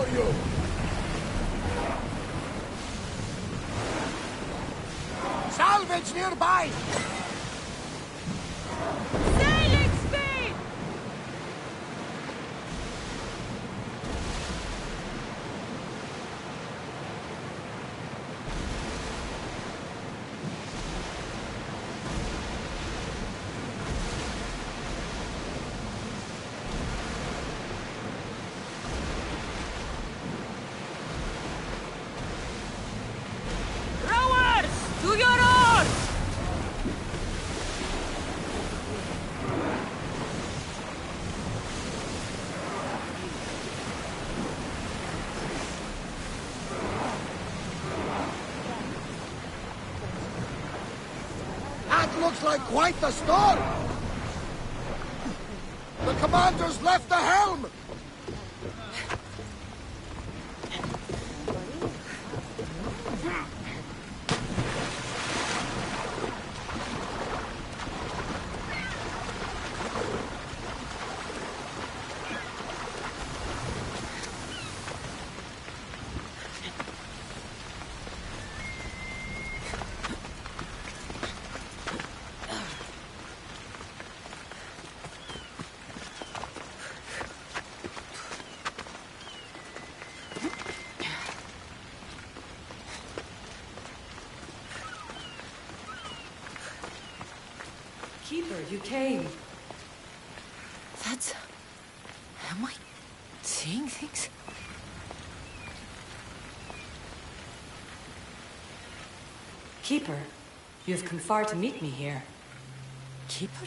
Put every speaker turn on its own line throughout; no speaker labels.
for you! Salvage nearby!
Sailing speed! Rowers! To your oars!
That looks like quite the storm! The commander's left the helm!
Keeper, you came. That's... Am I seeing things? Keeper, you have come far to meet me here. Keeper?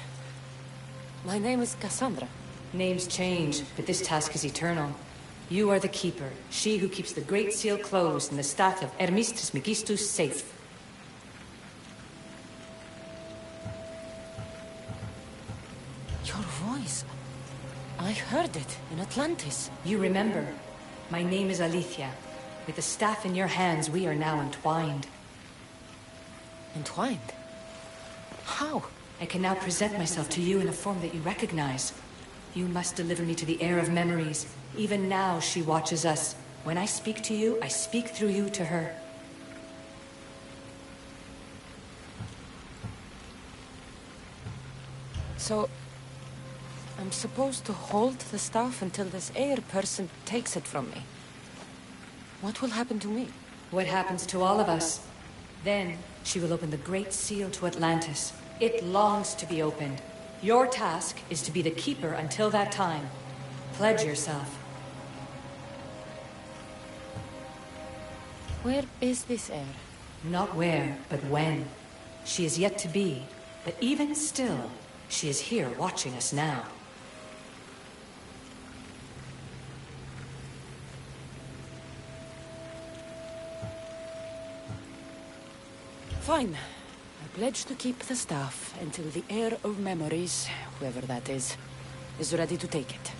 My name is Cassandra. Names change, but this task is eternal. You are the Keeper, she who keeps the Great Seal closed and the staff of Hermes Trismegistus safe. Your voice. I heard it in Atlantis. You remember. My name is Alethea. With the staff in your hands, we are now entwined. Entwined? How? I can now present myself to you in a form that you recognize. You must deliver me to the Heir of Memories. Even now, she watches us. When I speak to you, I speak through you to her. So... I'm supposed to hold the staff until this Heir person takes it from me. What will happen to me? What happens to all of us? Then, she will open the Great Seal to Atlantis. It longs to be opened. Your task is to be the Keeper until that time. Pledge yourself. Where is this Heir? Not where, but when. She is yet to be, but even still, she is here watching us now. Fine. I pledge to keep the staff until the Heir of Memories, whoever that is ready to take it.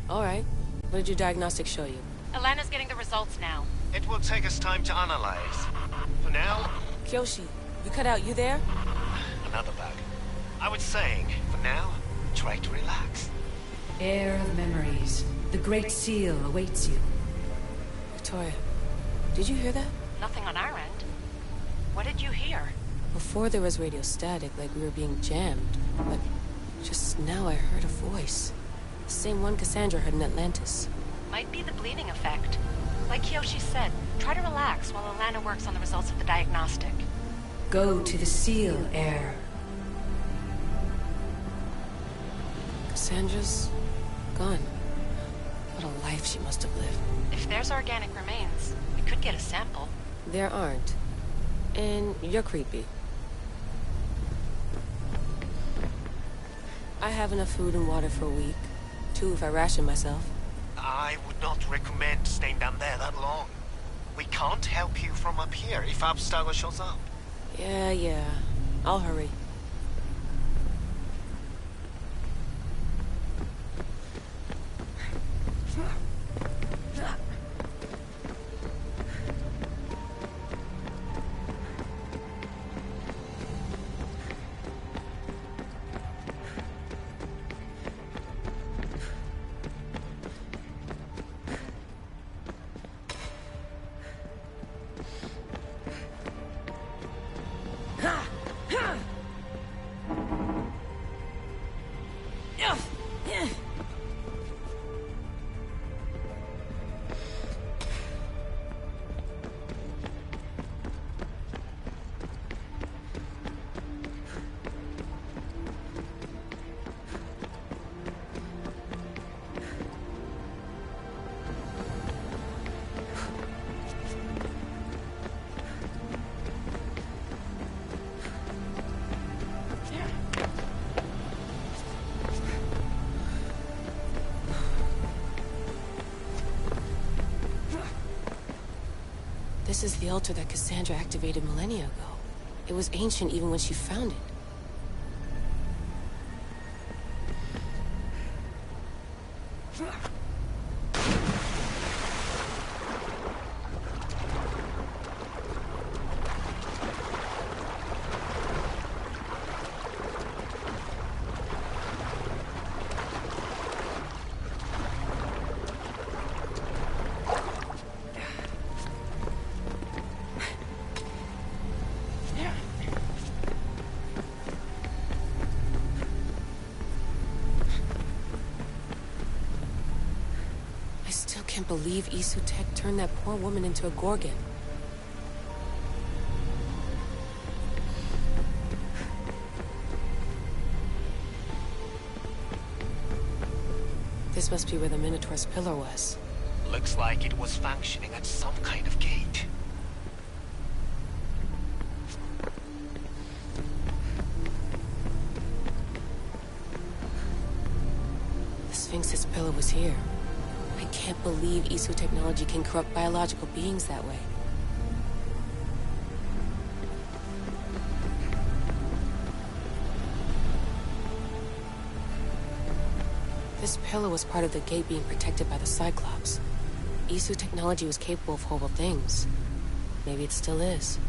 All right. What did your diagnostics show you?
Alana's getting the results now.
It will take us time to analyze. For now...
Kyoshi, you cut out. You there?
Another bug. I was saying, for now, try to relax.
Heir of Memories. The Great Seal awaits you.
Victoria, did you hear that?
Nothing on our end. What did you hear?
Before there was radio static, like we were being jammed. But just now I heard a voice. The same one Cassandra heard in Atlantis.
Might be the bleeding effect. Like Kyoshi said, try to relax while Alana works on the results of the diagnostic.
Go to the Seal, Heir.
Cassandra's gone. What a life she must have lived.
If there's organic remains, we could get a sample.
There aren't. And you're creepy. I have enough food and water for a week. 2 if I ration myself.
I would not recommend staying down there that long. We can't help you from up here if Abstergo shows up.
Yeah. I'll hurry. This is the altar that Cassandra activated millennia ago. It was ancient even when she found it. I can't believe Isutech turned that poor woman into a Gorgon. This must be where the Minotaur's pillar was.
Looks like it was functioning at some kind of gate.
The Sphinx's pillar was here. I can't believe Isu technology can corrupt biological beings that way. This pillar was part of the gate being protected by the Cyclops. Isu technology was capable of horrible things. Maybe it still is.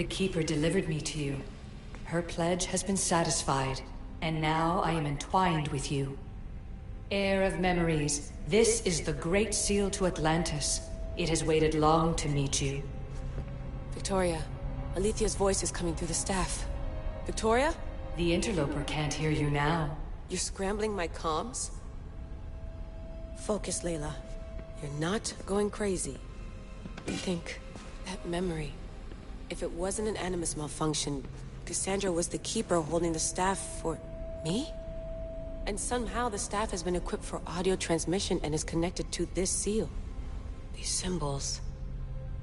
The Keeper delivered me to you. Her pledge has been satisfied, and now I am entwined with you. Heir of memories, this is the Great Seal to Atlantis. It has waited long to meet you.
Victoria, Alethia's voice is coming through the staff. Victoria?
The interloper can't hear you now.
You're scrambling my comms? Focus, Layla. You're not going crazy. Think, that memory. If it wasn't an Animus malfunction, Cassandra was the Keeper holding the staff for... me? And somehow the staff has been equipped for audio transmission and is connected to this seal. These symbols...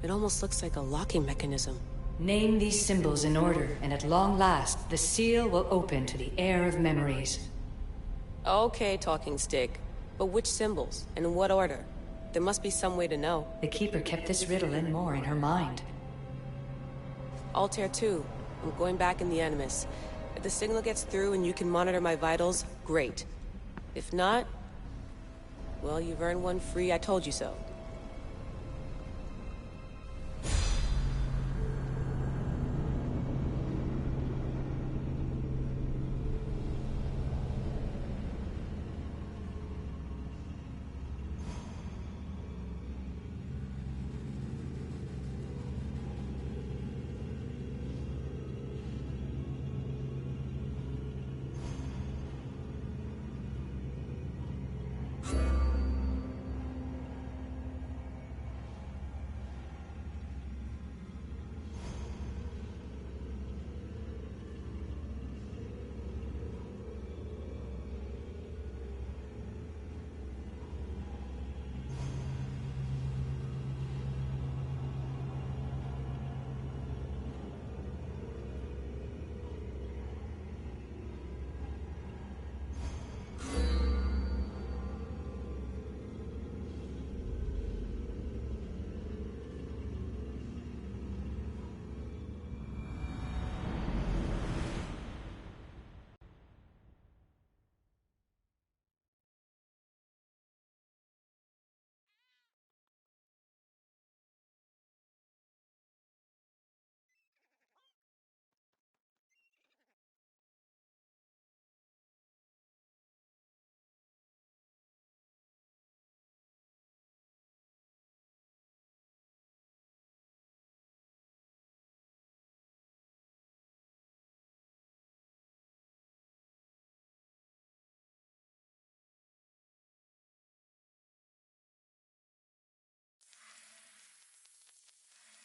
it almost looks like a locking mechanism.
Name these symbols in order, and at long last, the seal will open to the Heir of memories.
Okay, talking stick. But which symbols? And in what order? There must be some way to know.
The Keeper kept this riddle and more in her mind.
Altair 2. I'm going back in the Animus. If the signal gets through and you can monitor my vitals, great. If not... well, you've earned one free I told you so.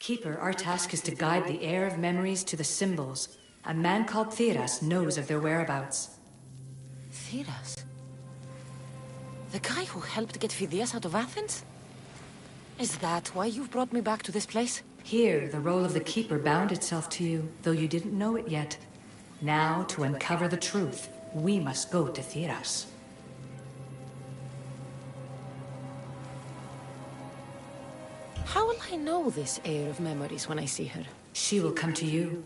Keeper, our task is to guide the Heir of memories to the symbols. A man called Theras knows of their whereabouts.
Theras? The guy who helped get Phidias out of Athens? Is that why you've brought me back to this place?
Here, the role of the Keeper bound itself to you, though you didn't know it yet. Now, to uncover the truth, we must go to Theras.
How will I know this Heir of memories when I see her?
She will come to you.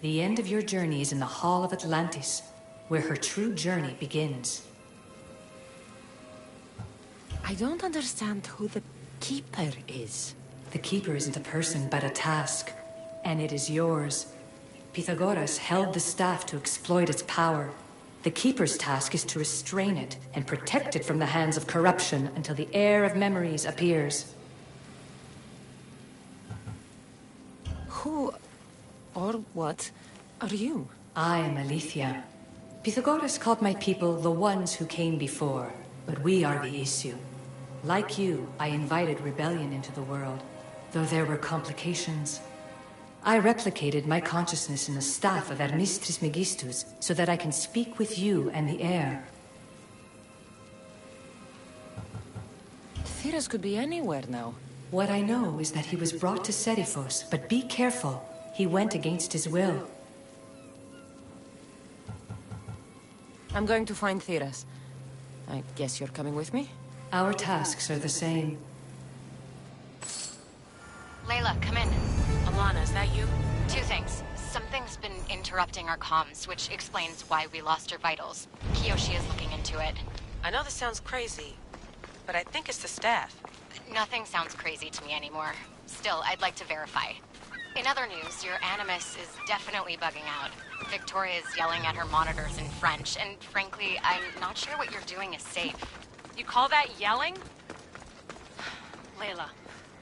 The end of your journey is in the Hall of Atlantis, where her true journey begins.
I don't understand who the Keeper is.
The Keeper isn't a person, but a task. And it is yours. Pythagoras held the staff to exploit its power. The Keeper's task is to restrain it and protect it from the hands of corruption until the Heir of memories appears.
Who, or what, are you?
I am Alethea. Pythagoras called my people the ones who came before, but we are the issue. Like you, I invited rebellion into the world, though there were complications. I replicated my consciousness in the staff of Hermes Trismegistus so that I can speak with you and the Heir.
Theras could be anywhere now.
What I know is that he was brought to Seriphos, but be careful. He went against his will.
I'm going to find Theras. I guess you're coming with me?
Our tasks are the same.
Layla, come in.
Alana, is that you?
Two things. Something's been interrupting our comms, which explains why we lost her vitals. Kiyoshi is looking into it.
I know this sounds crazy, but I think it's the staff.
Nothing sounds crazy to me anymore. Still, I'd like to verify. In other news, your Animus is definitely bugging out. Victoria's yelling at her monitors in French, and frankly, I'm not sure what you're doing is safe.
You call that yelling? Layla,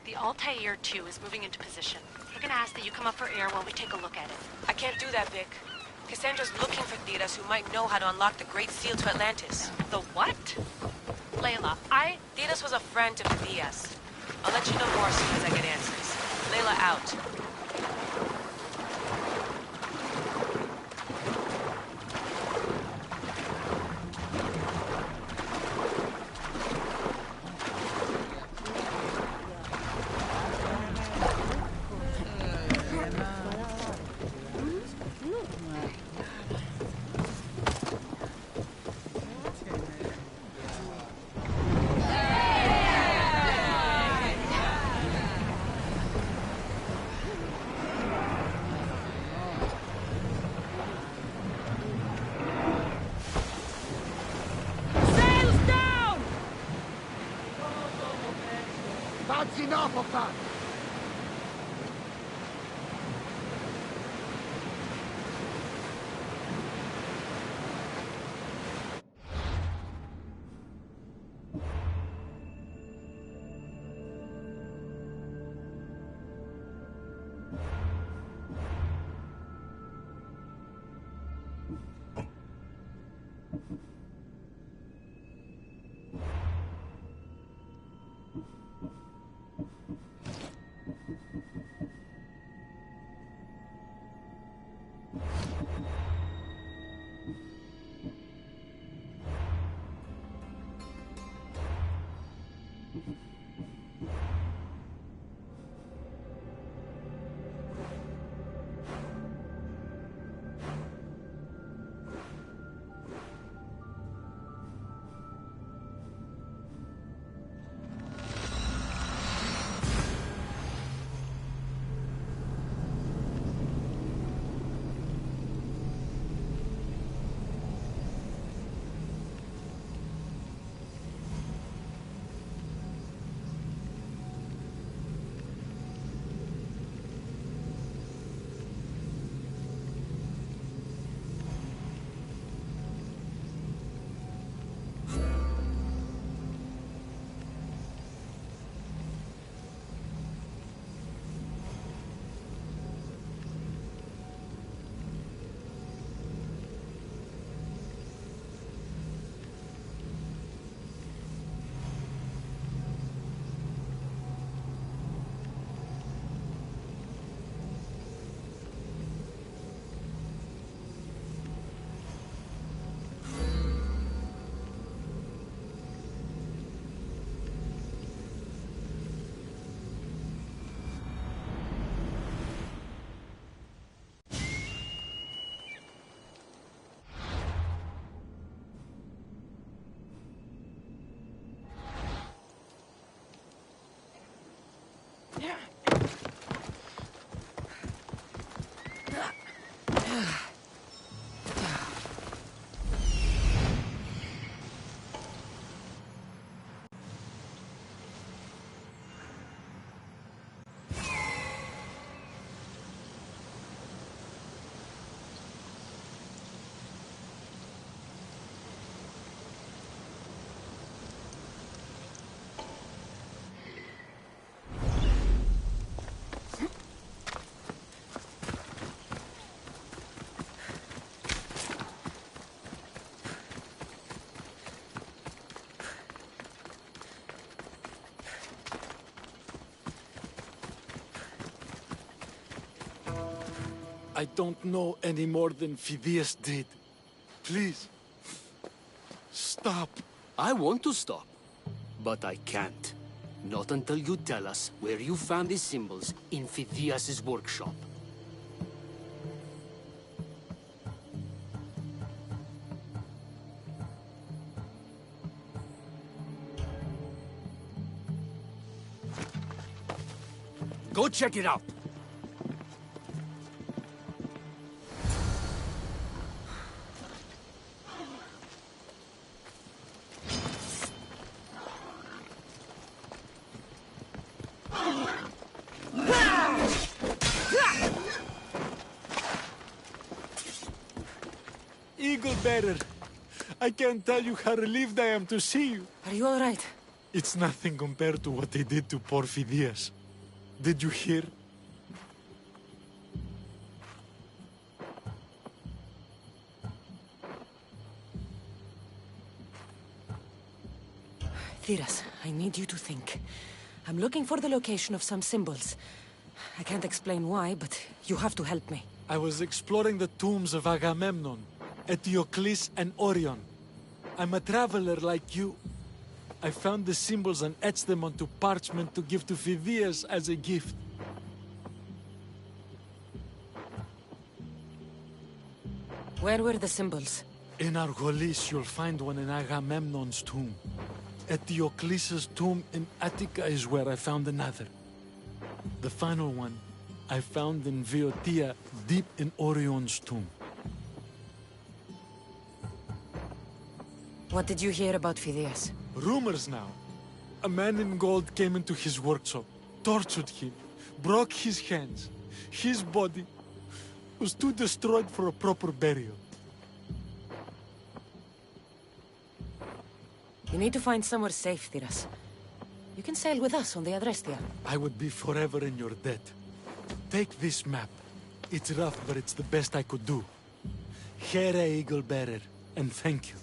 the Altair 2 is moving into position. We're gonna ask that you come up for air while we take a look at it.
I can't do that, Vic. Cassandra's looking for Theras who might know how to unlock the Great Seal to Atlantis.
The what? Layla,
Theras was a friend to Phidias. I'll let you know more as soon as I get answers. Layla out.
That's enough of that!
I don't know any more than Phidias did. Please, stop.
I want to stop, but I can't. Not until you tell us where you found these symbols in Phidias' workshop. Go check it out.
Eagle Bearer. I can't tell you how relieved I am to see you.
Are you all right?
It's nothing compared to what they did to poor Phidias. Did you hear?
Theras, I need you to think. I'm looking for the location of some symbols. I can't explain why, but you have to help me.
I was exploring the tombs of Agamemnon, Eteocles, and Orion. I'm a traveler like you. I found the symbols and etched them onto parchment to give to Phidias as a gift.
Where were the symbols?
In Argolis, you'll find one in Agamemnon's tomb. Eteocles' tomb in Attica is where I found another. The final one I found in Boeotia, deep in Orion's tomb.
What did you hear about Phidias?
Rumors now. A man in gold came into his workshop, tortured him, broke his hands. His body was too destroyed for a proper burial.
You need to find somewhere safe, Theras. You can sail with us on the Adrestia.
I would be forever in your debt. Take this map. It's rough, but it's the best I could do. Heir, Eagle Bearer, and thank you.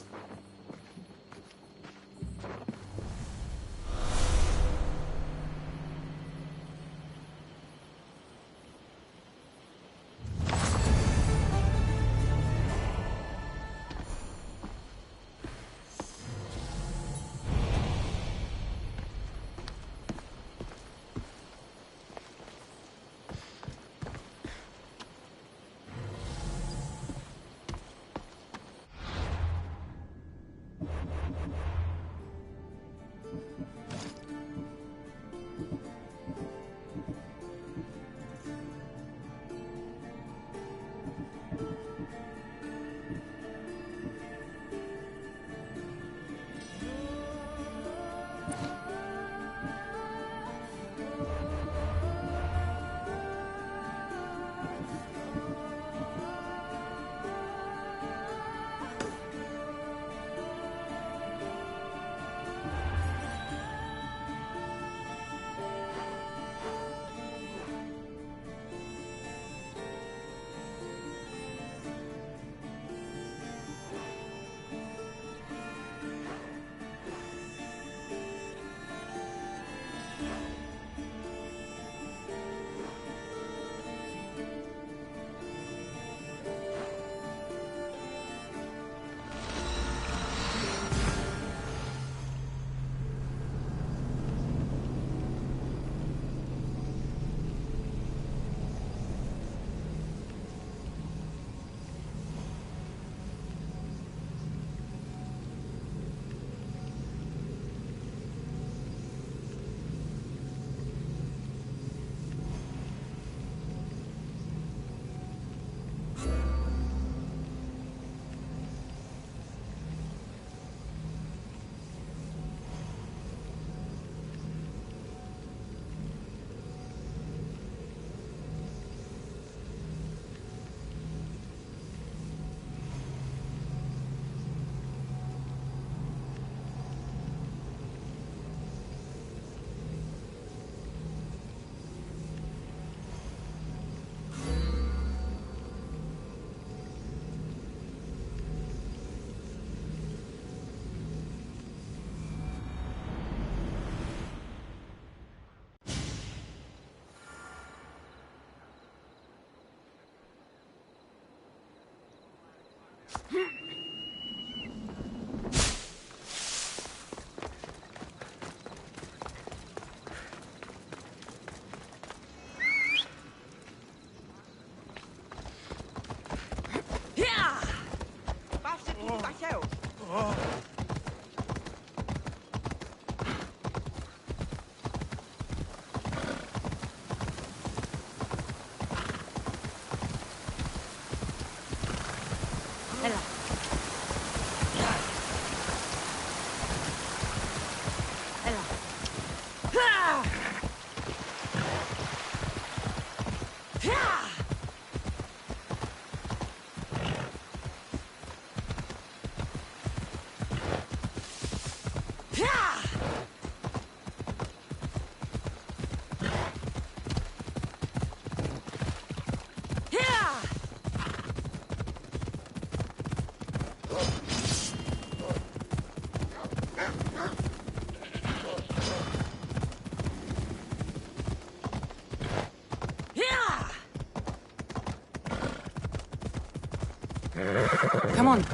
Come on.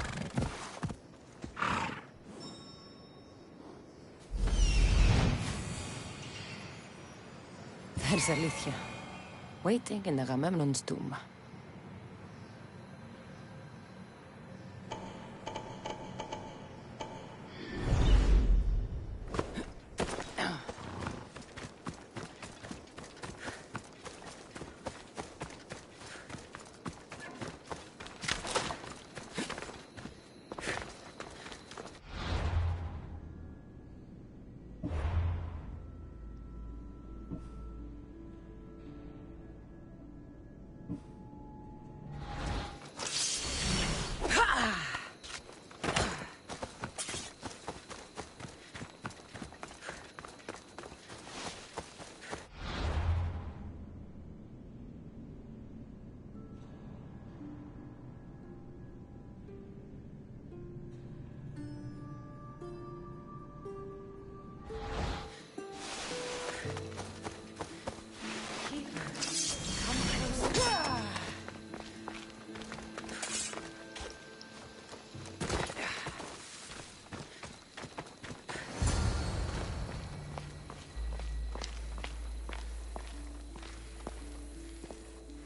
There's Alethea, waiting in Agamemnon's tomb.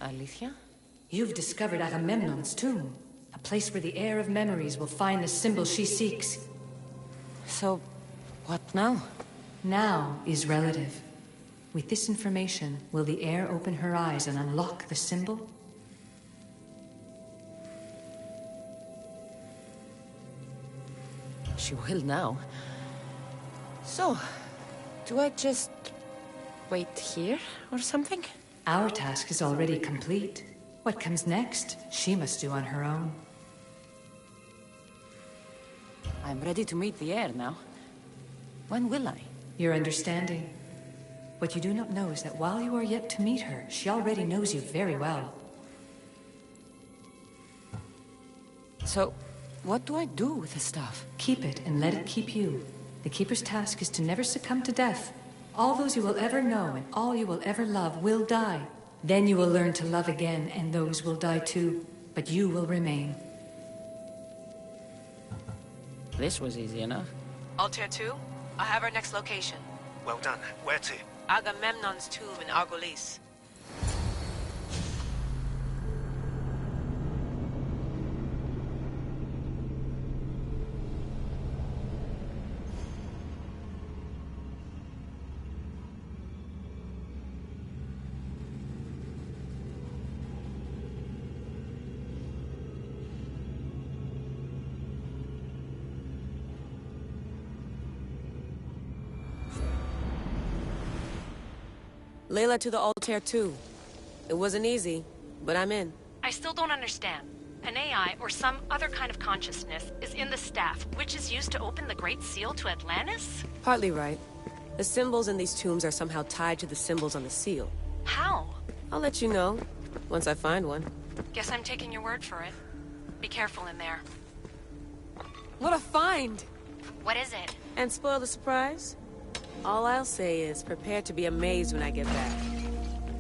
Alethea?
You've discovered Agamemnon's tomb, a place where the heir of memories will find the symbol she seeks.
So, what now?
Now is relative. With this information, will the heir open her eyes and unlock the symbol?
She will now. So, do I just wait here or something?
Our task is already complete. What comes next, she must do on her own.
I'm ready to meet the heir now. When will I?
Your understanding. What you do not know is that while you are yet to meet her, she already knows you very well.
So, what do I do with the stuff?
Keep it and let it keep you. The Keeper's task is to never succumb to death. All those you will ever know and all you will ever love will die. Then you will learn to love again, and those will die too. But you will remain.
This was easy enough.
Altair 2, I have our next location.
Well done. Where to?
Agamemnon's tomb in Argolis. Layla to the Altair 2. It wasn't easy, but I'm in.
I still don't understand. An AI or some other kind of consciousness is in the staff, which is used to open the Great Seal to Atlantis?
Partly right. The symbols in these tombs are somehow tied to the symbols on the seal.
How?
I'll let you know, once I find one.
Guess I'm taking your word for it. Be careful in there.
What a find!
What is it?
And spoil the surprise? All I'll say is, prepare to be amazed when I get back.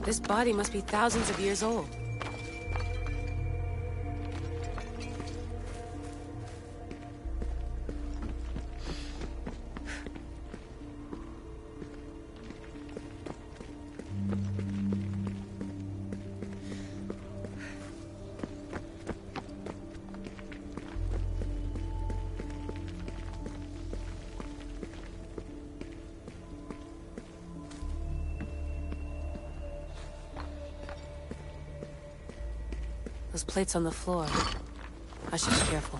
This body must be thousands of years old. Those plates on the floor. I should be careful.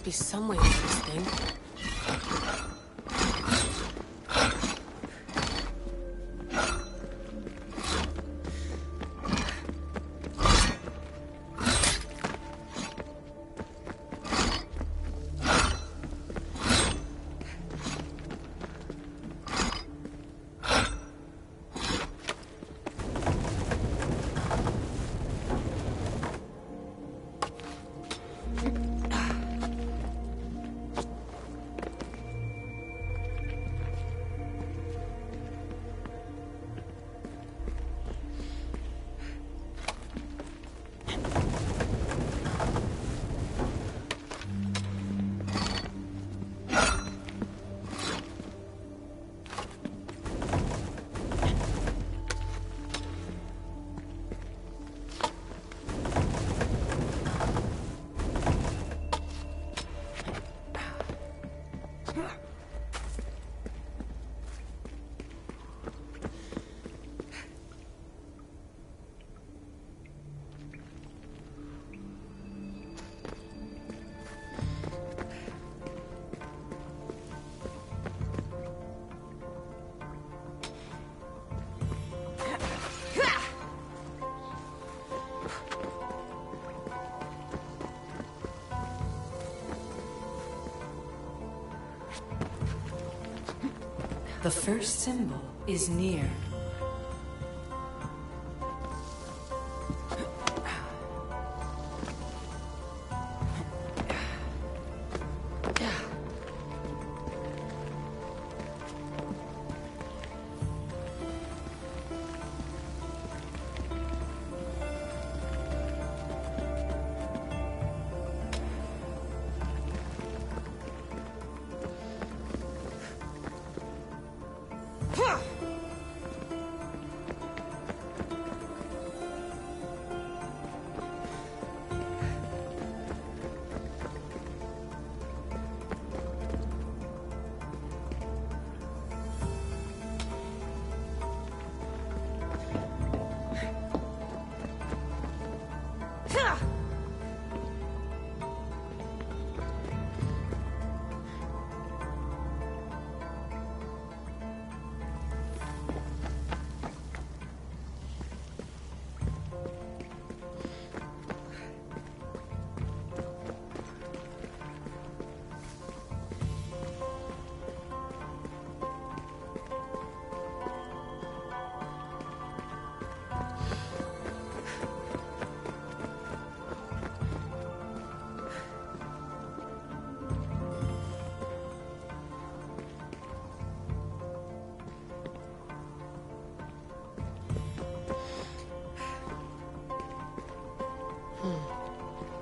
must be some way with this thing.
The first symbol is near.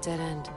Dead end.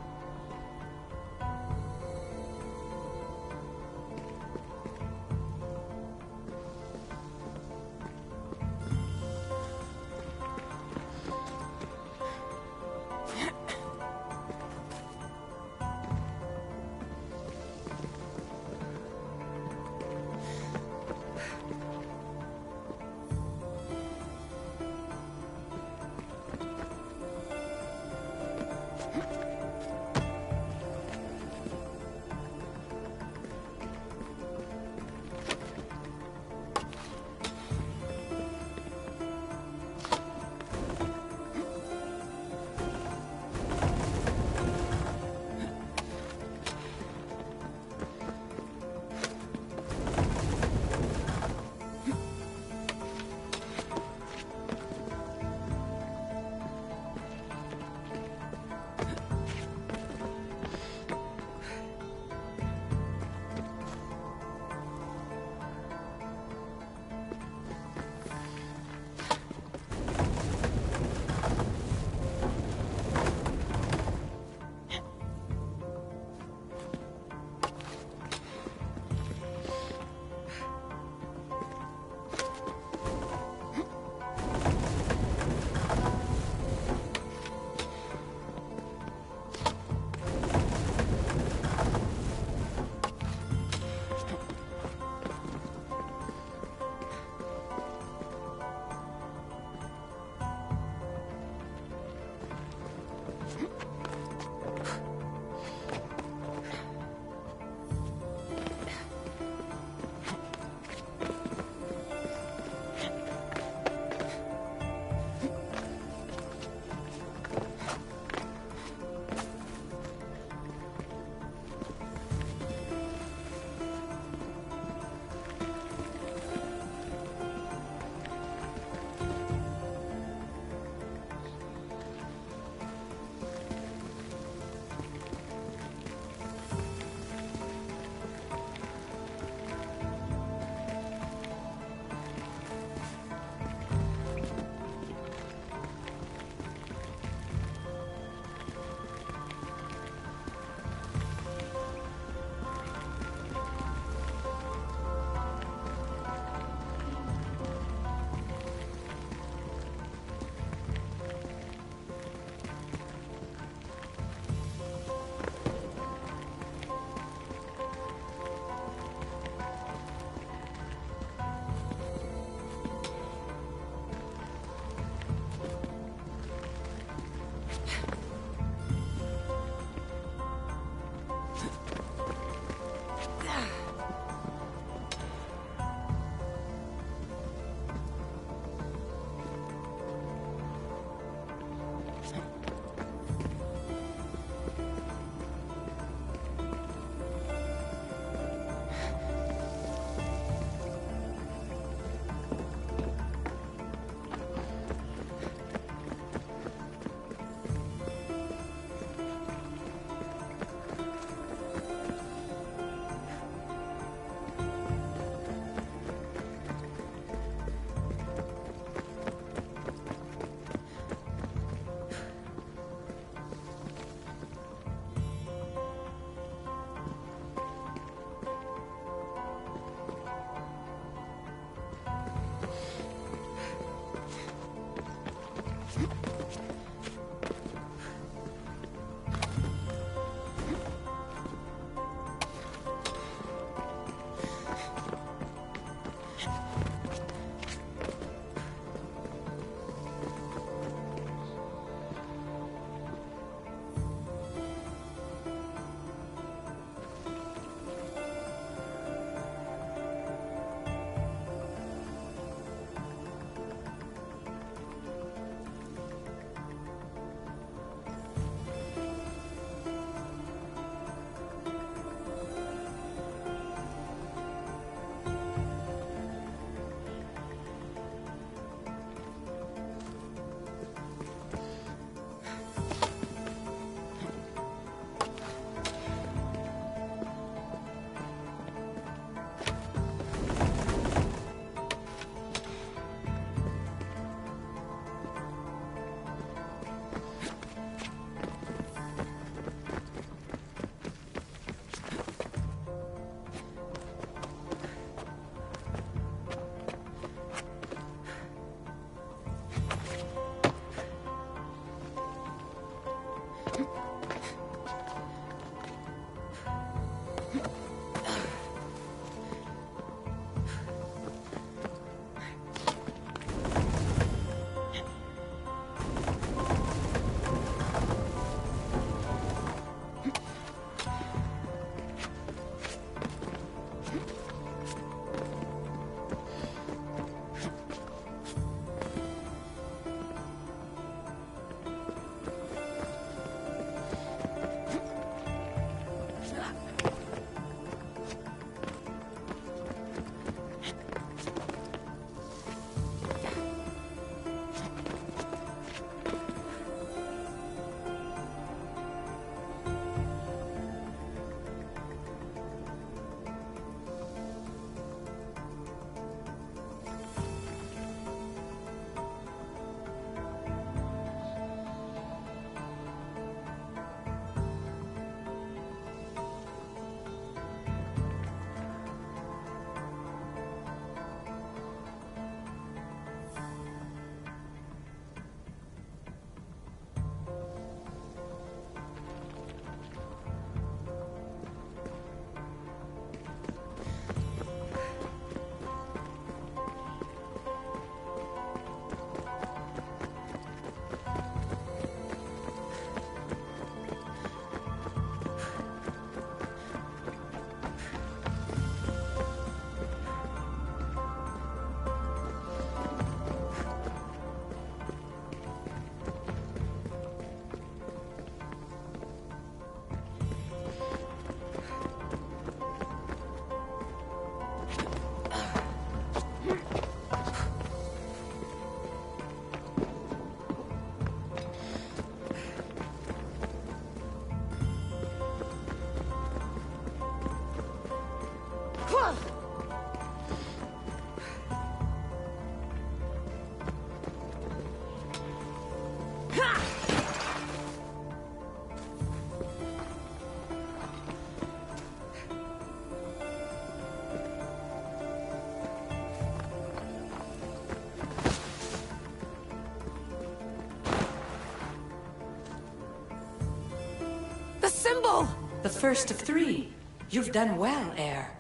symbol!
The first of 3. You've done well, Heir.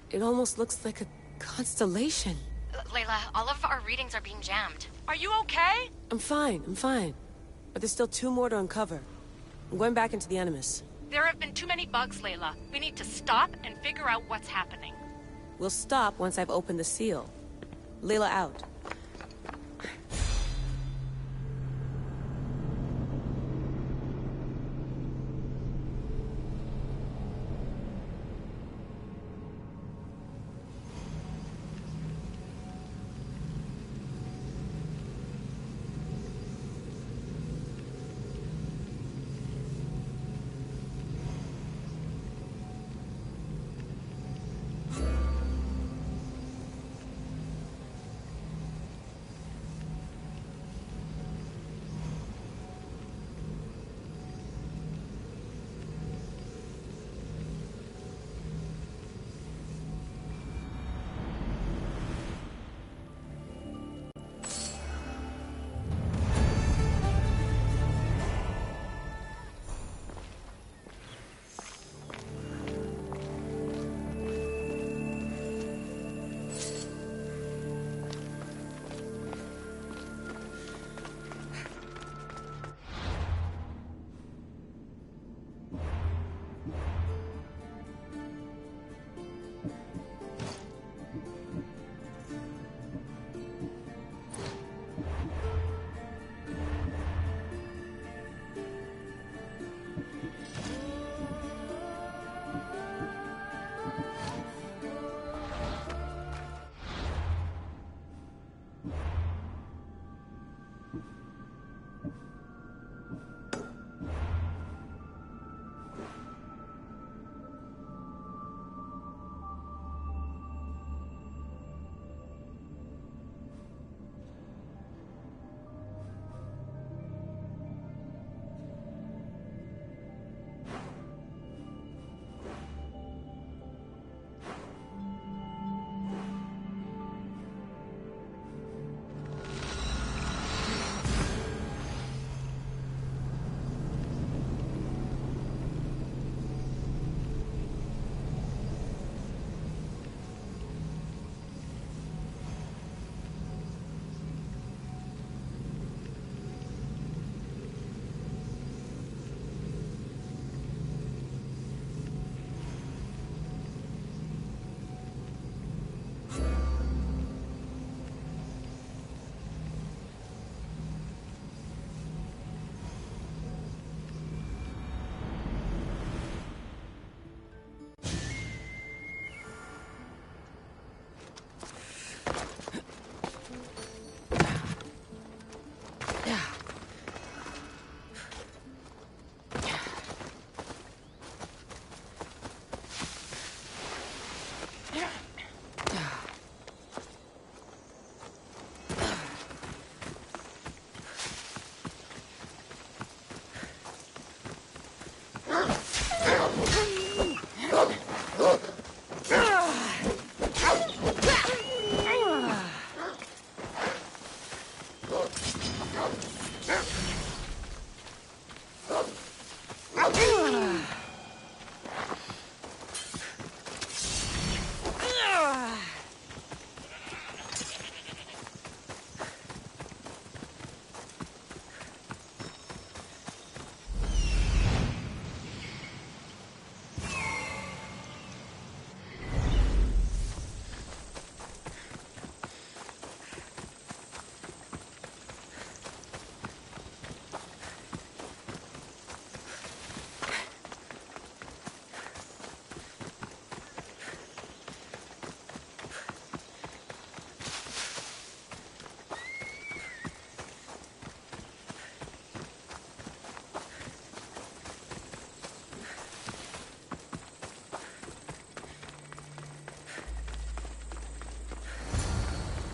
It almost looks like a constellation.
Layla, all of our readings are being jammed.
Are you okay?
I'm fine. But there's still 2 more to uncover. I'm going back into the Animus.
There have been too many bugs, Layla. We need to stop and figure out what's happening.
We'll stop once I've opened the seal. Layla out.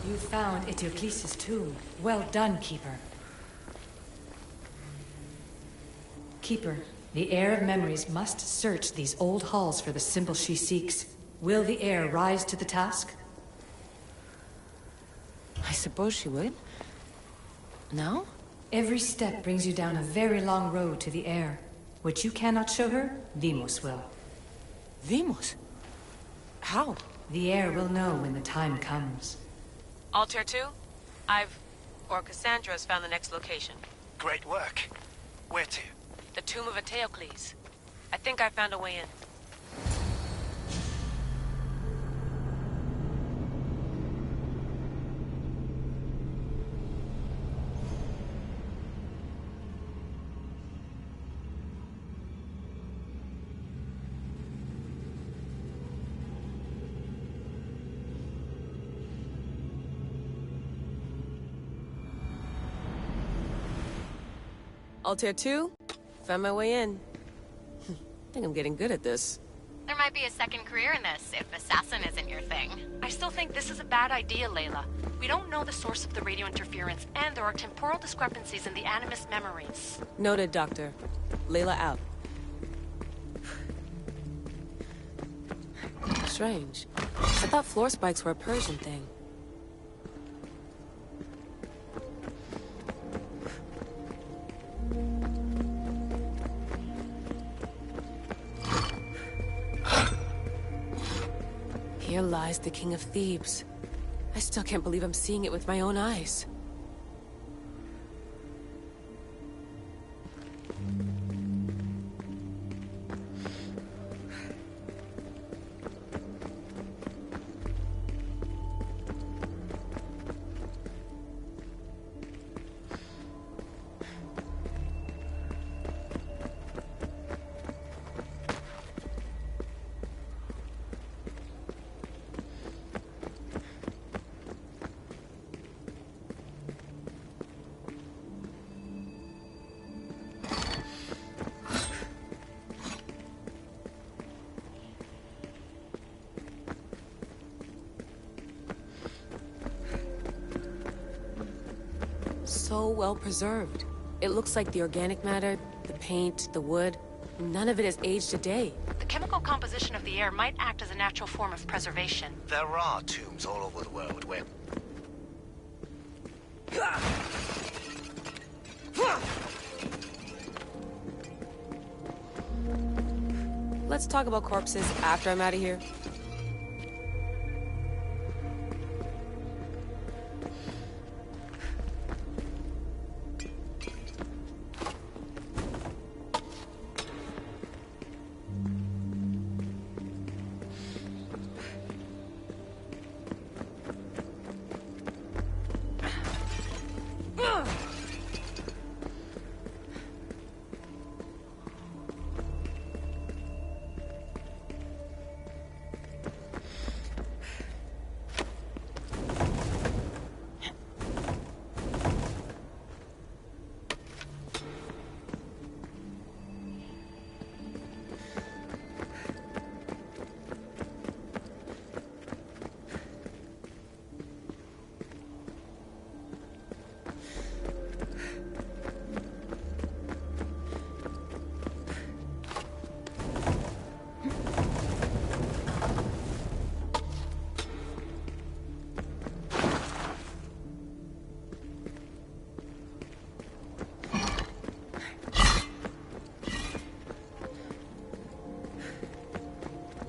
You found Eteocles' tomb. Well done, Keeper. Keeper, the Heir of Memories must search these old halls for the symbol she seeks. Will the Heir rise to the task?
I suppose she would. Now?
Every step brings you down a very long road to the Heir. What you cannot show her, Deimos will.
Deimos? How?
The Heir will know when the time comes.
Altair 2? Cassandra's found the next location.
Great work. Where to?
The tomb of Eteocles. I think I found a way in. Altair 2? Found my way in. I think I'm getting good at this.
There might be a second career in this, if assassin isn't your thing.
I still think this is a bad idea, Layla. We don't know the source of the radio interference, and there are temporal discrepancies in the Animus memories.
Noted, Doctor. Layla out. Strange. I thought floor spikes were a Persian thing. Here lies the King of Thebes. I still can't believe I'm seeing it with my own eyes. So well preserved. It looks like the organic matter, the paint, the wood, none of it has aged a day.
The chemical composition of the air might act as a natural form of preservation.
There are tombs all over the world where...
Let's talk about corpses after I'm out of here.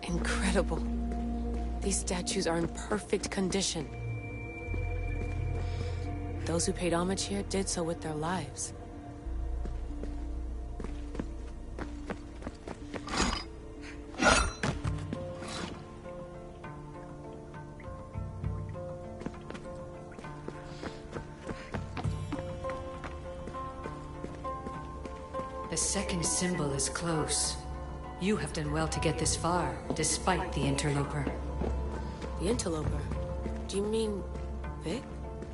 Incredible. These statues are in perfect condition. Those who paid homage here did so with their lives.
The second symbol is close. You have done well to get this far, despite the interloper.
The interloper? Do you mean Vic?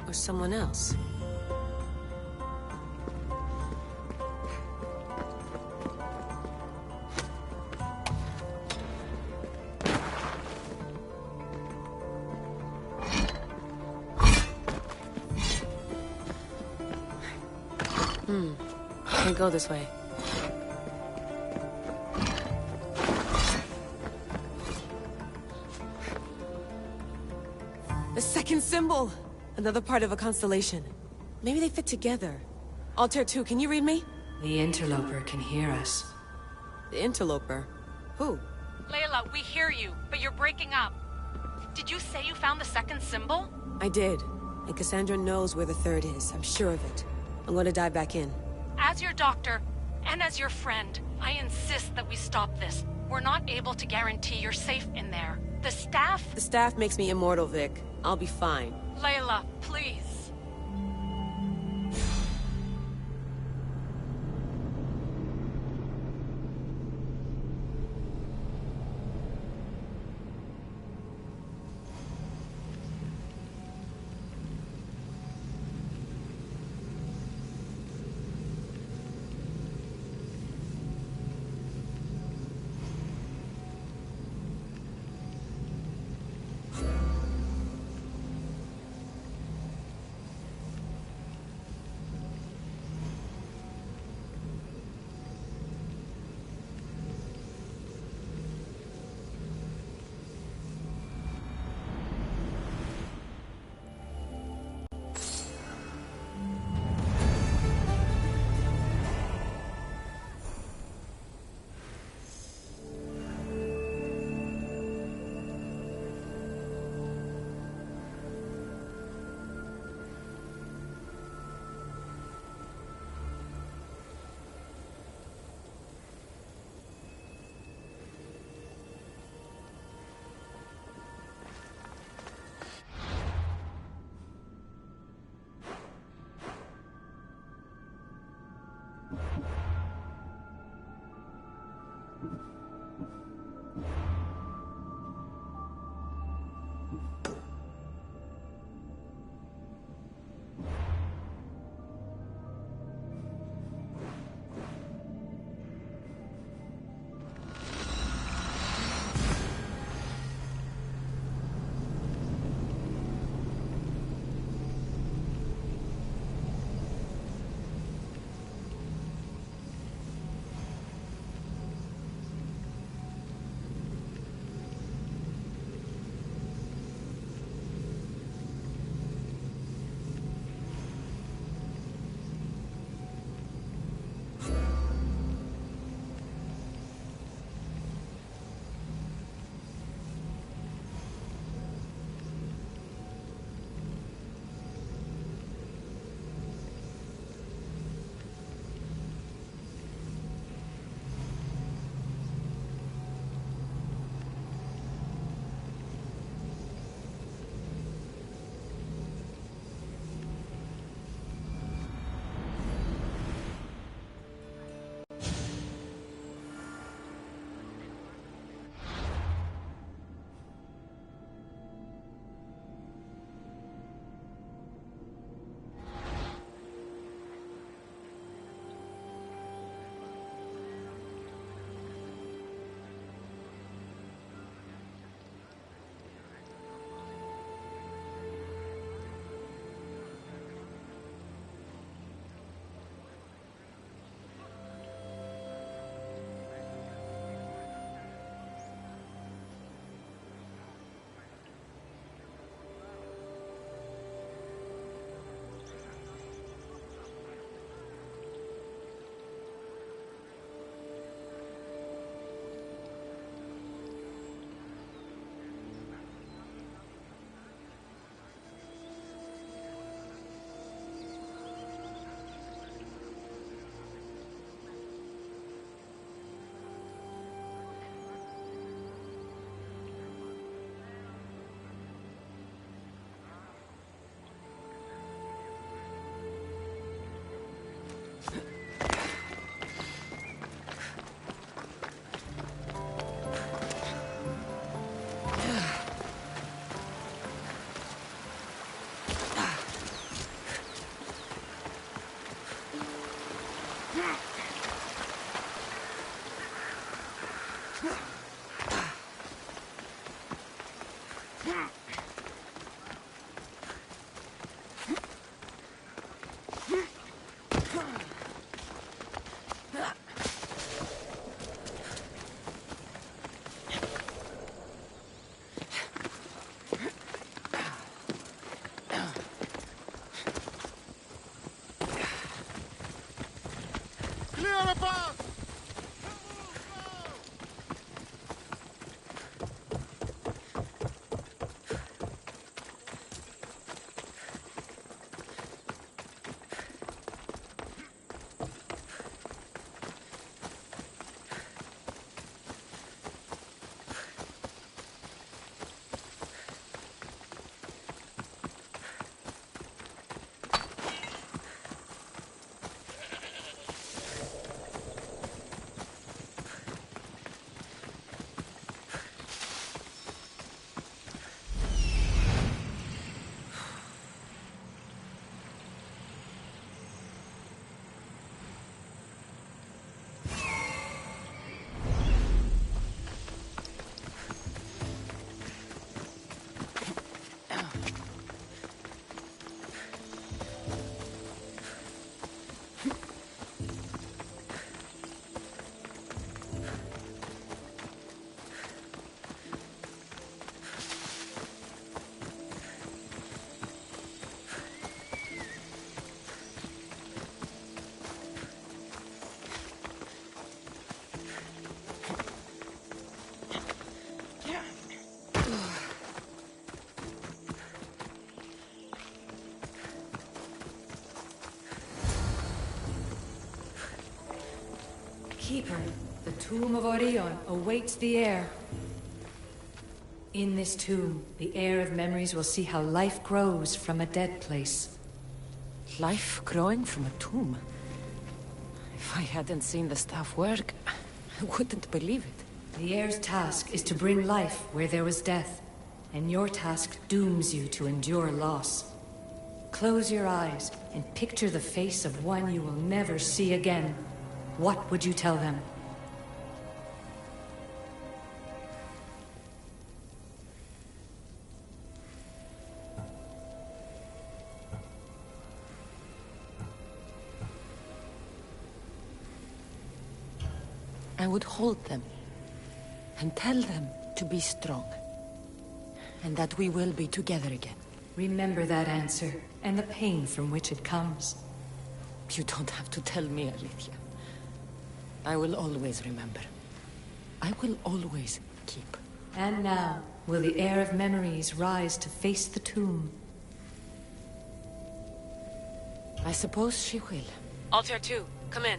Or someone else? Can't go this way. The second symbol! Another part of a constellation. Maybe they fit together. Altair 2, can you read me?
The interloper can hear us.
The interloper? Who?
Layla, we hear you, but you're breaking up. Did you say you found the second symbol?
I did. And Cassandra knows where the third is. I'm sure of it. I'm going to dive back in.
As your doctor, and as your friend, I insist that we stop this. We're not able to guarantee you're safe in there. The staff...
The staff makes me immortal, Vic. I'll be fine.
Layla, please.
Keeper, the tomb of Orion awaits the heir. In this tomb, the heir of memories will see how life grows from a dead place.
Life growing from a tomb? If I hadn't seen the staff work, I wouldn't believe it.
The heir's task is to bring life where there was death, and your task dooms you to endure loss. Close your eyes and picture the face of one you will never see again. What would you tell them?
I would hold them and tell them to be strong, and that we will be together again.
Remember that answer, and the pain from which it comes.
You don't have to tell me, Alethea. I will always remember. I will always keep.
And now, will the heir of memories rise to face the tomb?
I suppose she will.
Altair 2, come in.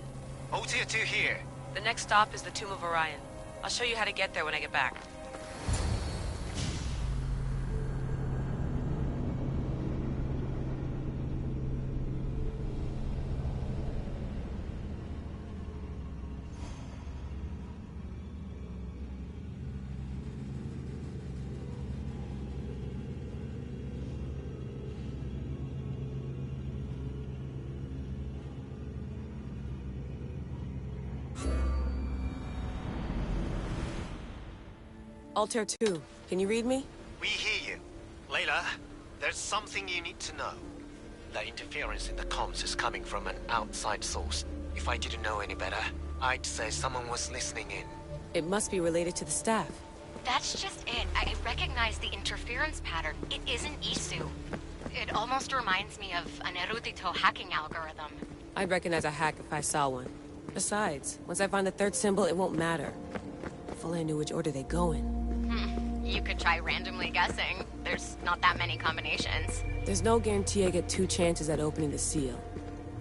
Altair 2 here.
The next stop is the Tomb of Orion. I'll show you how to get there when I get back. Altair 2, can you read me?
We hear you. Layla, there's something you need to know. The interference in the comms is coming from an outside source. If I didn't know any better, I'd say someone was listening in.
It must be related to the staff.
That's just it. I recognize the interference pattern. It isn't Isu. It almost reminds me of an erudito hacking algorithm.
I'd recognize a hack if I saw one. Besides, once I find the third symbol, it won't matter. If only I knew which order they go in.
You could try randomly guessing. There's not that many combinations.
There's no guarantee I get 2 chances at opening the seal.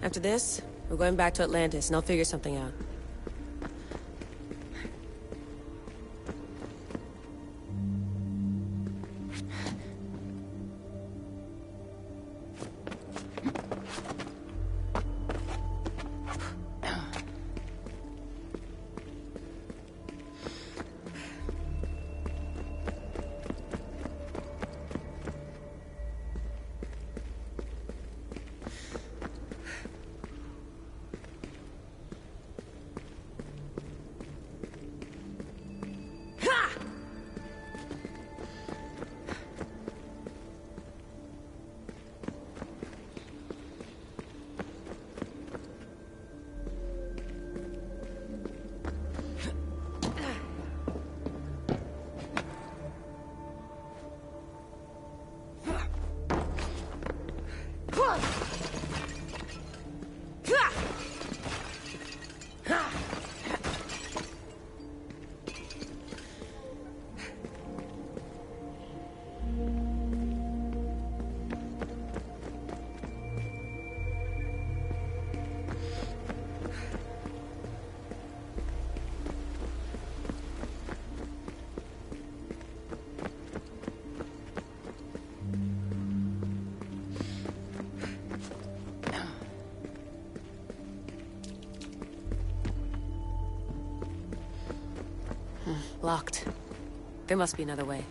After this, we're going back to Atlantis, and I'll figure something out. Locked. There must be another way.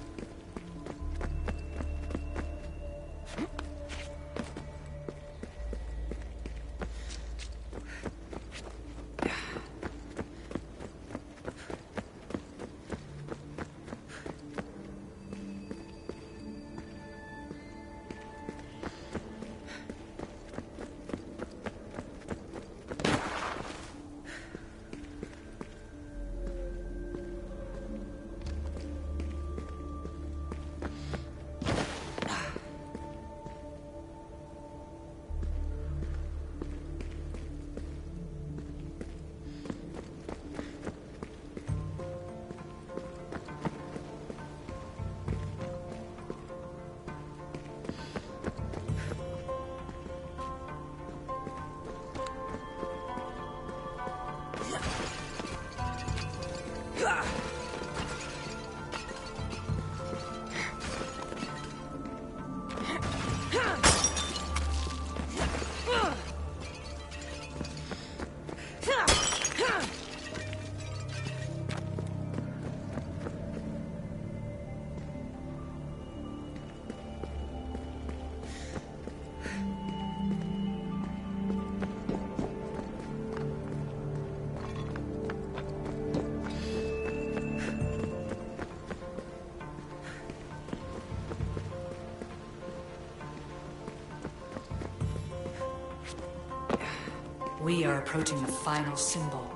We are approaching the final symbol.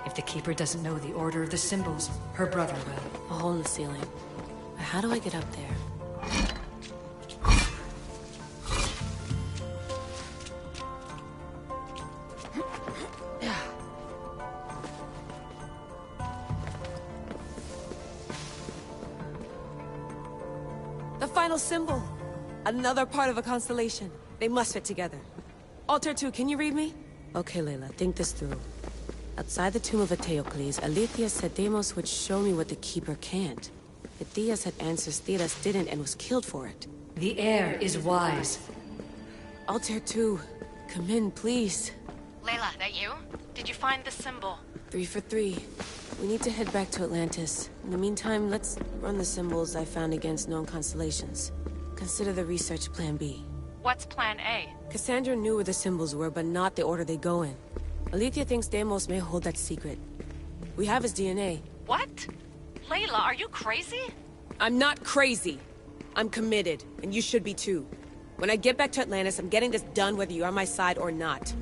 If the Keeper doesn't know the order of the symbols, her brother will.
A hole in the ceiling. But how do I get up there? The final symbol! Another part of a constellation. They must fit together. Altair 2, can you read me? Okay, Layla, think this through. Outside the tomb of Eteocles, Alethea said Deimos would show me what the Keeper can't. Aetheas had answers Theras didn't and was killed for it.
The Heir is wise.
Altair 2, come in, please.
Layla, that you?
Did you find the symbol?
3 for 3. We need to head back to Atlantis. In the meantime, let's run the symbols I found against known constellations. Consider the research plan B.
What's plan A?
Cassandra knew where the symbols were, but not the order they go in. Alethea thinks Deimos may hold that secret. We have his DNA.
What? Layla, are you crazy?
I'm not crazy. I'm committed, and you should be too. When I get back to Atlantis, I'm getting this done whether you're on my side or not.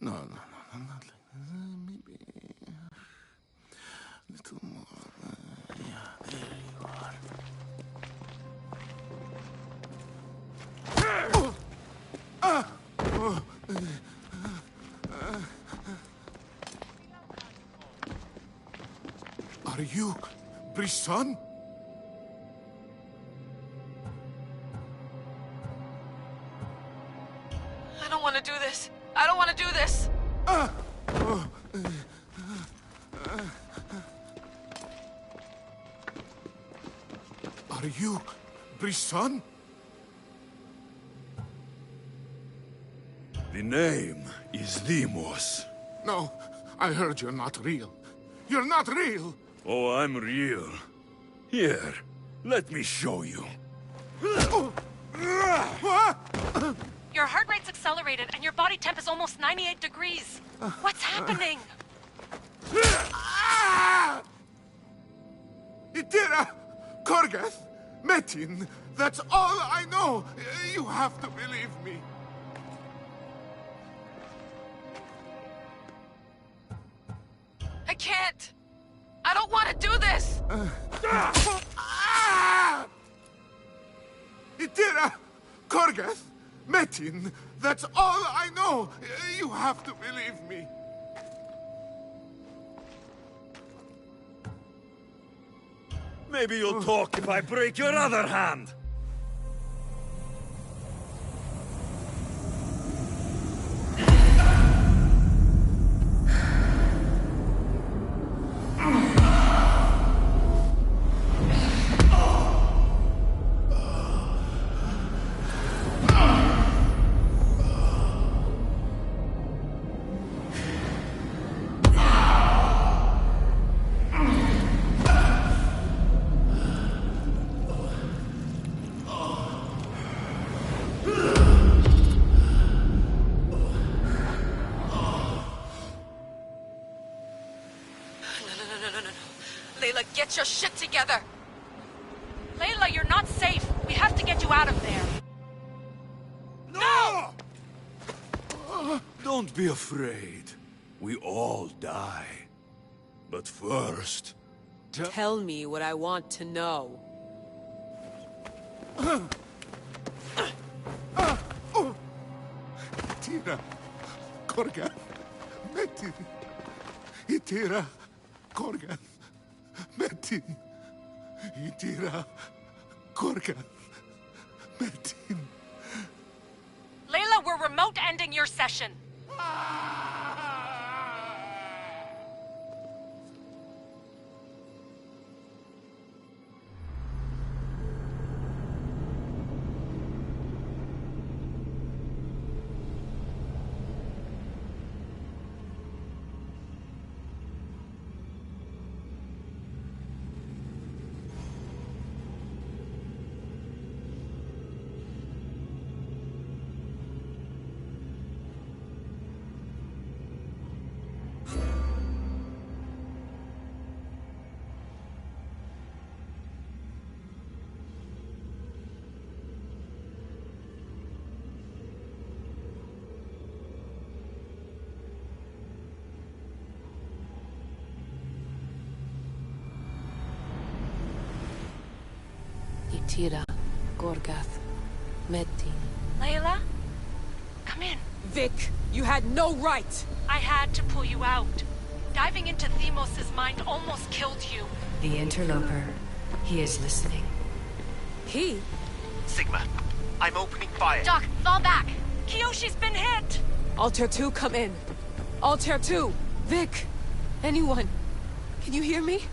No, not like that. Maybe a little more. Yeah, there you are. Are you Brisson?
I don't want to do this. I don't want to do this!
Are you Brisson?
The name is Deimos.
No, I heard you're not real. You're not real!
Oh, I'm real. Here, let me show you.
Your heart rate's accelerated and your body temp is almost 98 degrees. What's happening?
Itira! Korgath! Metin! That's all I know! You have to believe me.
I can't! I don't want to do this!
Itira! Korgath! Metin! That's all I know! You have to believe me.
Maybe you'll talk if I break your other hand.
Get your shit together!
Layla, you're not safe. We have to get you out of there.
No! Don't be afraid. We all die. But first...
Tell me what I want to know.
Tira, Korgan, Metin. Itira, Korgan, Metin. Itira, Korgan, Metin.
Layla, we're remote ending your session.
Tira, Gorgath, Metin.
Layla? Come in.
Vic, you had no right!
I had to pull you out. Diving into Themos' mind almost killed you.
The interloper. He is listening.
He?
Sigma, I'm opening fire.
Doc, fall back.
Kiyoshi's been hit!
Altair 2, come in. Altair 2! Vic! Anyone? Can you hear me?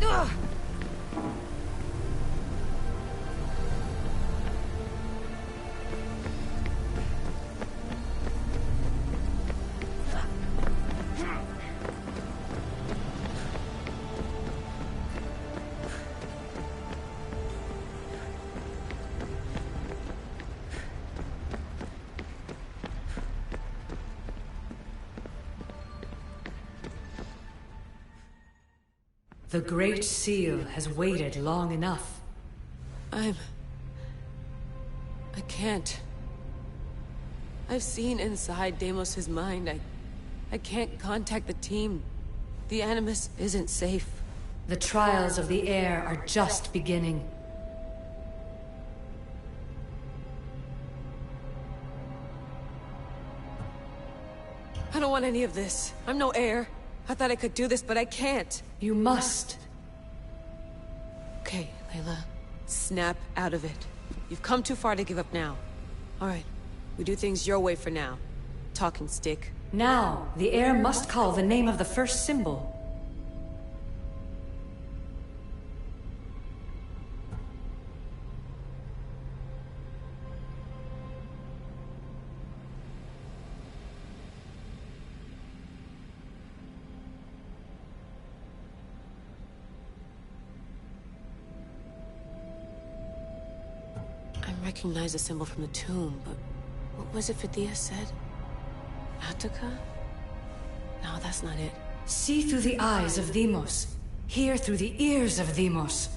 Ugh.
The Great Seal has waited long enough.
I can't. I've seen inside Deimos' mind. I can't contact the team. The Animus isn't safe.
The trials of the Heir are just beginning.
I don't want any of this. I'm no heir. I thought I could do this, but I can't.
You must.
Okay, Layla. Snap out of it. You've come too far to give up now. All right. We do things your way for now. Talking stick.
Now, the Heir must call the name of the first symbol.
I recognize the symbol from the tomb, but what was it Fithia said? Attica? No, that's not it.
See through the eyes of Deimos. Hear through the ears of Deimos.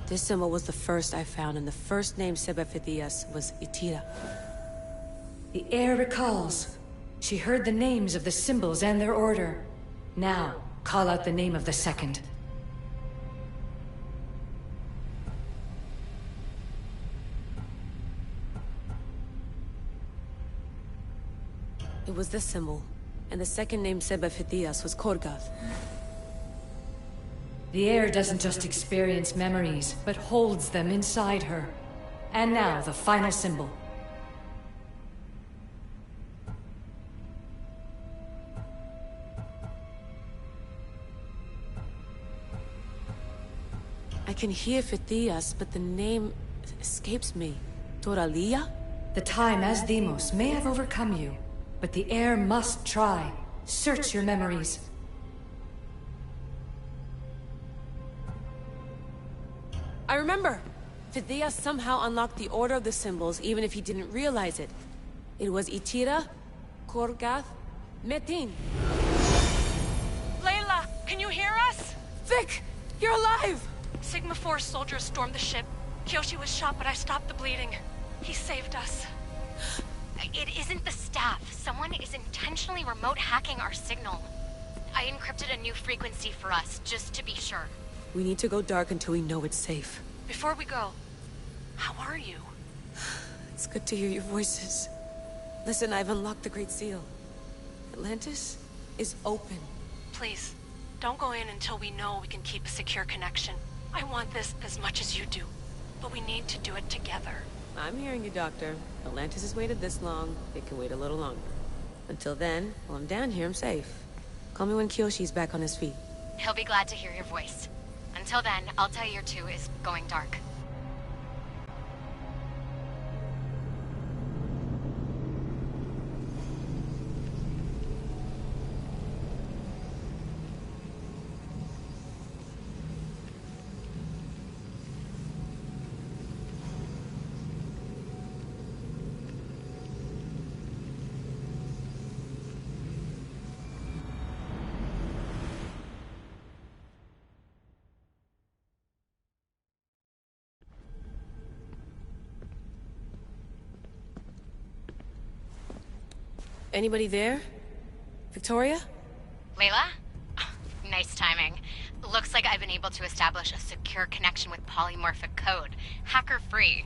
This symbol was the first I found, and the first name said by Fithias was Itira.
The Heir recalls. She heard the names of the symbols and their order. Now, call out the name of the second.
It was this symbol, and the second name said by Fithias was Korgath.
The Heir doesn't just experience memories, but holds them inside her. And now, the final symbol.
I can hear Fithias, but the name escapes me. Doralia?
The time as Deimos may have overcome you, but the Heir must try. Search your memories.
I remember! Fidea somehow unlocked the order of the symbols, even if he didn't realize it. It was Itira, Korgath, Metin.
Layla, can you hear us?
Vic! You're alive!
Sigma 4 soldiers stormed the ship. Kyoshi was shot, but I stopped the bleeding. He saved us.
It isn't the staff. Someone is intentionally remote hacking our signal. I encrypted a new frequency for us, just to be sure.
We need to go dark until we know it's safe.
Before we go, how are you?
It's good to hear your voices. Listen, I've unlocked the Great Seal. Atlantis is open.
Please, don't go in until we know we can keep a secure connection. I want this as much as you do, but we need to do it together.
I'm hearing you, Doctor. Atlantis has waited this long. It can wait a little longer. Until then, while I'm down here, I'm safe. Call me when Kyoshi's back on his feet.
He'll be glad to hear your voice. Until then, Altair 2 is going dark.
Anybody there? Victoria?
Layla? Nice timing. Looks like I've been able to establish a secure connection with polymorphic code. Hacker-free.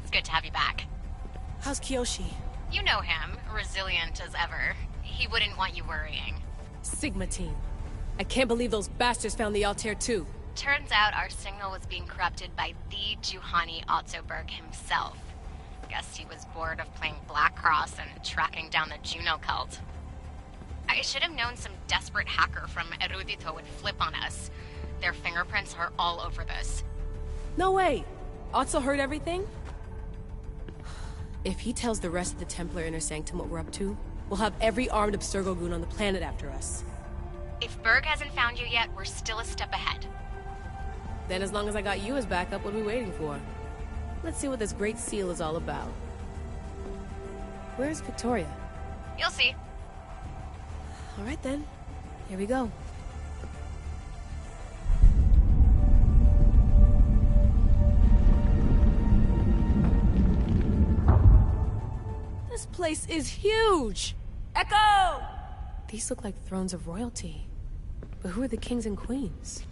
It's good to have you back.
How's Kyoshi?
You know him. Resilient as ever. He wouldn't want you worrying.
Sigma team. I can't believe those bastards found the Altair 2.
Turns out our signal was being corrupted by the Juhani Ottoberg himself. Guess he was bored of playing Black Cross and tracking down the Juno cult. I should have known some desperate hacker from Erudito would flip on us. Their fingerprints are all over this.
No way! Otto heard everything? If he tells the rest of the Templar Inner Sanctum what we're up to, we'll have every armed Abstergo goon on the planet after us.
If Berg hasn't found you yet, we're still a step ahead.
Then as long as I got you as backup, what are we waiting for? Let's see what this Great Seal is all about. Where's Victoria?
You'll see.
All right then. Here we go. This place is huge! Echo! These look like thrones of royalty. But who are the kings and queens?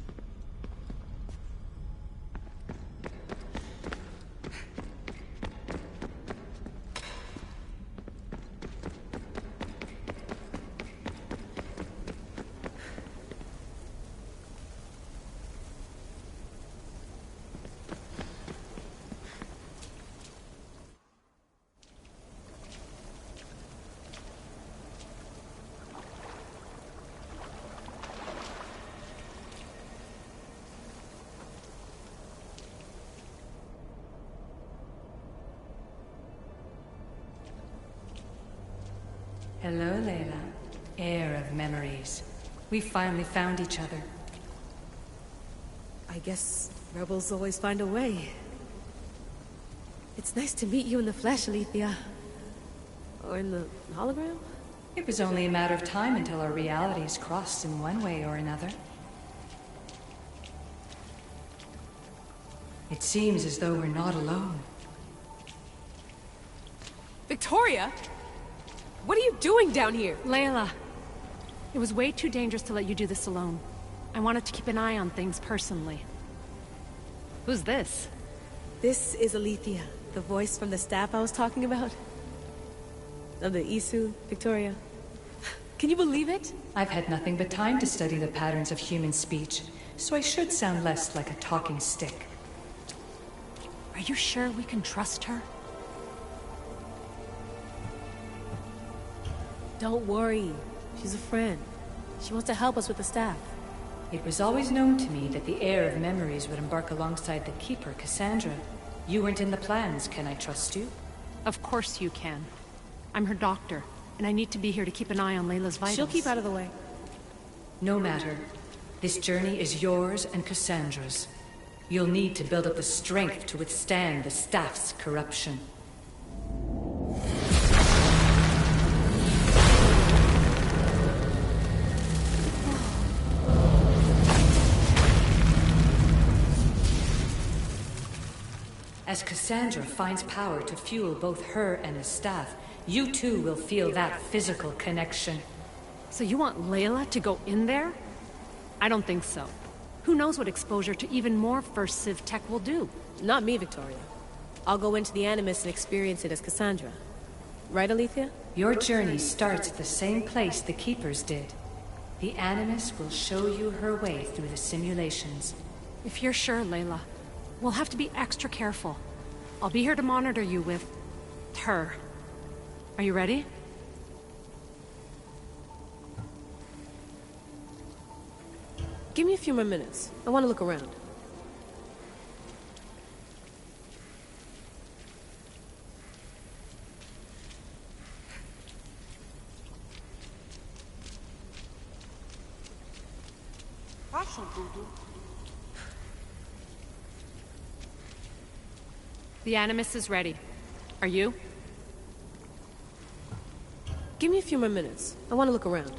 Hello, Layla. Heir of memories. We finally found each other.
I guess rebels always find a way. It's nice to meet you in the flesh, Alethea. Or in the hologram?
It was only a matter of time until our realities crossed in one way or another. It seems as though we're not alone.
Victoria? What are you doing down here?
Layla, it was way too dangerous to let you do this alone. I wanted to keep an eye on things personally. Who's this?
This is Alethea, the voice from the staff I was talking about. Of the Isu, Victoria. Can you believe it?
I've had nothing but time to study the patterns of human speech, so I should sound less like a talking stick.
Are you sure we can trust her?
Don't worry. She's a friend. She wants to help us with the staff.
It was always known to me that the Heir of Memories would embark alongside the Keeper, Cassandra. You weren't in the plans, can I trust you?
Of course you can. I'm her doctor, and I need to be here to keep an eye on Layla's vitals.
She'll keep out of the way.
No matter. This journey is yours and Cassandra's. You'll need to build up the strength to withstand the staff's corruption. As Cassandra finds power to fuel both her and the staff, you too will feel that physical connection.
So you want Layla to go in there? I don't think so. Who knows what exposure to even more First Civ tech will do?
Not me, Victoria. I'll go into the Animus and experience it as Cassandra. Right, Alethea?
Your journey starts at the same place the Keepers did. The Animus will show you her way through the simulations.
If you're sure, Layla, we'll have to be extra careful. I'll be here to monitor you with... her. Are you ready?
Give me a few more minutes. I want to look around.
The Animus is ready. Are you?
Give me a few more minutes. I want to look around.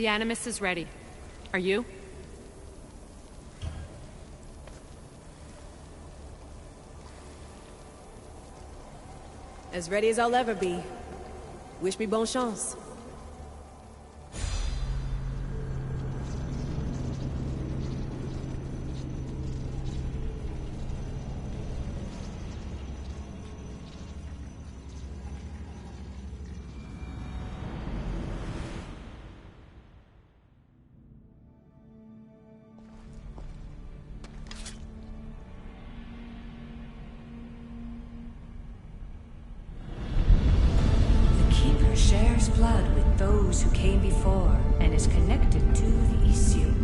The Animus is ready. Are you?
As ready as I'll ever be. Wish me bonne chance.
shares blood with those who came before and is connected to the issue.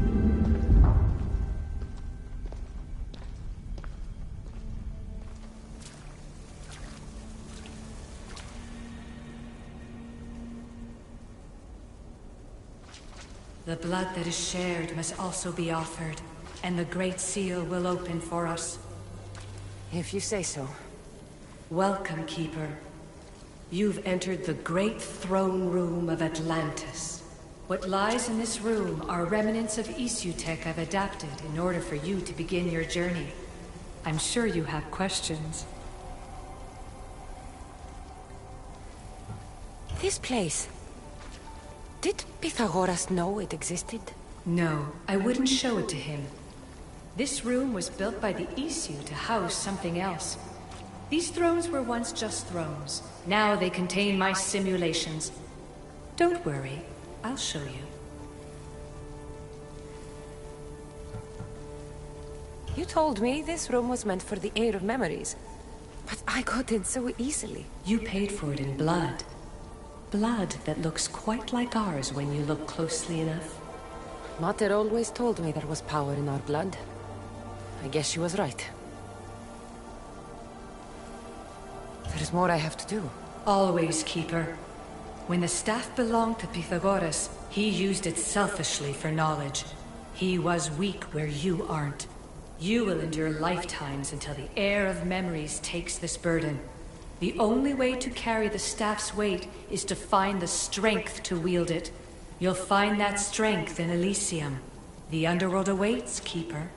The blood that is shared must also be offered, and the Great Seal will open for us.
If you say so.
Welcome, Keeper. You've entered the great throne room of Atlantis. What lies in this room are remnants of Issue tech I've adapted in order for you to begin your journey. I'm sure you have questions.
This place... Did Pythagoras know it existed?
No, I wouldn't show it to him. This room was built by the Issue to house something else. These thrones were once just thrones. Now they contain my simulations. Don't worry, I'll show you.
You told me this room was meant for the Heir of Memories. But I got in so easily.
You paid for it in blood. Blood that looks quite like ours when you look closely enough.
Mater always told me there was power in our blood. I guess she was right. There's more I have to do.
Always, Keeper. When the staff belonged to Pythagoras, he used it selfishly for knowledge. He was weak where you aren't. You will endure lifetimes until the Heir of Memories takes this burden. The only way to carry the staff's weight is to find the strength to wield it. You'll find that strength in Elysium. The underworld awaits, Keeper.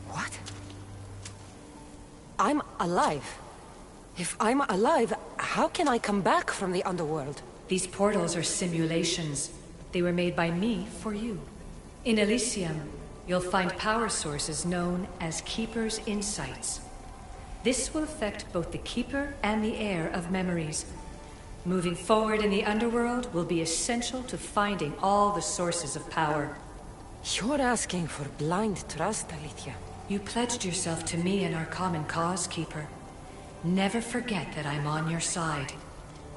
What? I'm alive. If I'm alive, how can I come back from the underworld?
These portals are simulations. They were made by me for you. In Elysium, you'll find power sources known as Keeper's Insights. This will affect both the Keeper and the Heir of Memories. Moving forward in the underworld will be essential to finding all the sources of power.
You're asking for blind trust, Alethea.
You pledged yourself to me and our common cause, Keeper. Never forget that I'm on your side.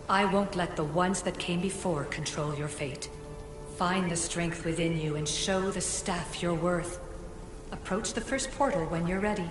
I won't let the ones that came before control your fate. Find the strength within you and show the staff your worth. Approach the first portal when you're ready.